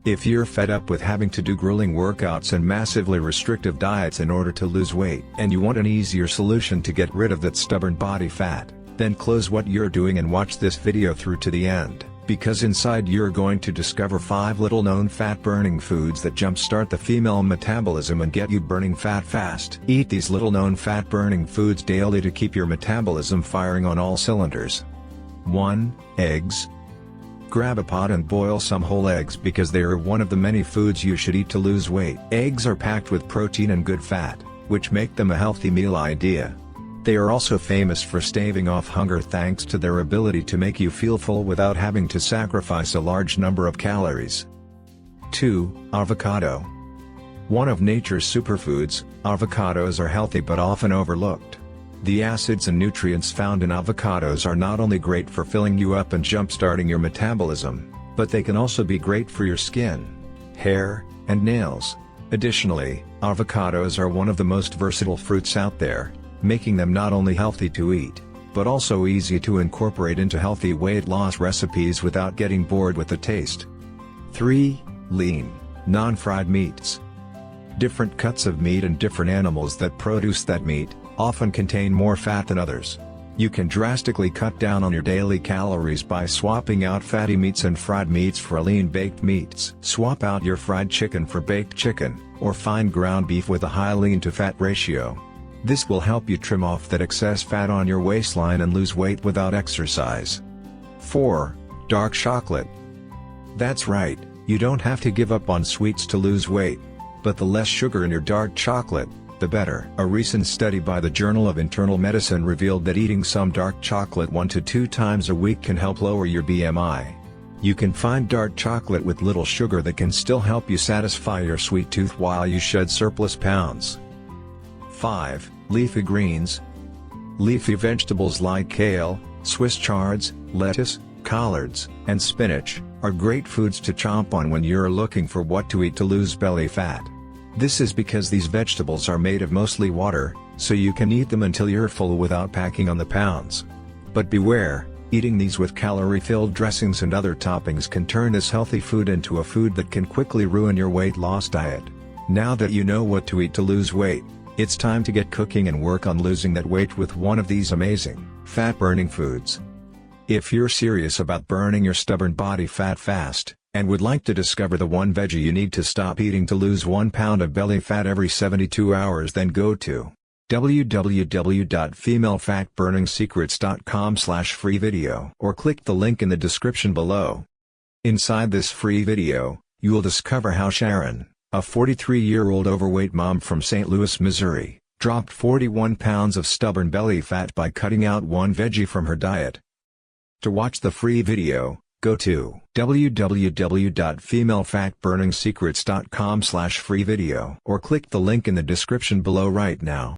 If you're fed up with having to do grueling workouts and massively restrictive diets in order to lose weight and you want an easier solution to get rid of that stubborn body fat, then close what you're doing and watch this video through to the end, because inside you're going to discover 5 little known fat-burning foods that jumpstart the female metabolism and get you burning fat fast. Eat these little known fat-burning foods daily to keep your metabolism firing on all cylinders. 1. Eggs. Grab a pot and boil some whole eggs because they are one of the many foods you should eat to lose weight. Eggs are packed with protein and good fat, which make them a healthy meal idea. They are also famous for staving off hunger thanks to their ability to make you feel full without having to sacrifice a large number of calories. 2. Avocado. One of nature's superfoods, avocados are healthy but often overlooked. The acids and nutrients found in avocados are not only great for filling you up and jump-starting your metabolism, but they can also be great for your skin, hair, and nails. Additionally, avocados are one of the most versatile fruits out there, making them not only healthy to eat, but also easy to incorporate into healthy weight loss recipes without getting bored with the taste. 3. Lean, non-fried meats. Different cuts of meat and different animals that produce that meat often contain more fat than others. You can drastically cut down on your daily calories by swapping out fatty meats and fried meats for lean baked meats. Swap out your fried chicken for baked chicken, or fine ground beef with a high lean to fat ratio. This will help you trim off that excess fat on your waistline and lose weight without exercise. 4. Dark chocolate. That's right, you don't have to give up on sweets to lose weight. But the less sugar in your dark chocolate, the better. A recent study by the Journal of Internal Medicine revealed that eating some dark chocolate 1 to 2 times a week can help lower your BMI. You can find dark chocolate with little sugar that can still help you satisfy your sweet tooth while you shed surplus pounds. 5. Leafy greens. Leafy vegetables like kale, Swiss chards, lettuce, collards, and spinach are great foods to chomp on when you're looking for what to eat to lose belly fat. This is because these vegetables are made of mostly water, so you can eat them until you're full without packing on the pounds. But beware, eating these with calorie-filled dressings and other toppings can turn this healthy food into a food that can quickly ruin your weight loss diet. Now that you know what to eat to lose weight, it's time to get cooking and work on losing that weight with one of these amazing, fat-burning foods. If you're serious about burning your stubborn body fat fast, and would like to discover the one veggie you need to stop eating to lose 1 pound of belly fat every 72 hours, then go to www.femalefatburningsecrets.com/free video or click the link in the description below. Inside this free video, you will discover how Sharon, a 43-year-old overweight mom from St. Louis, Missouri, dropped 41 pounds of stubborn belly fat by cutting out one veggie from her diet. To watch the free video, go to www.femalefatburningsecrets.com/free video or click the link in the description below right now.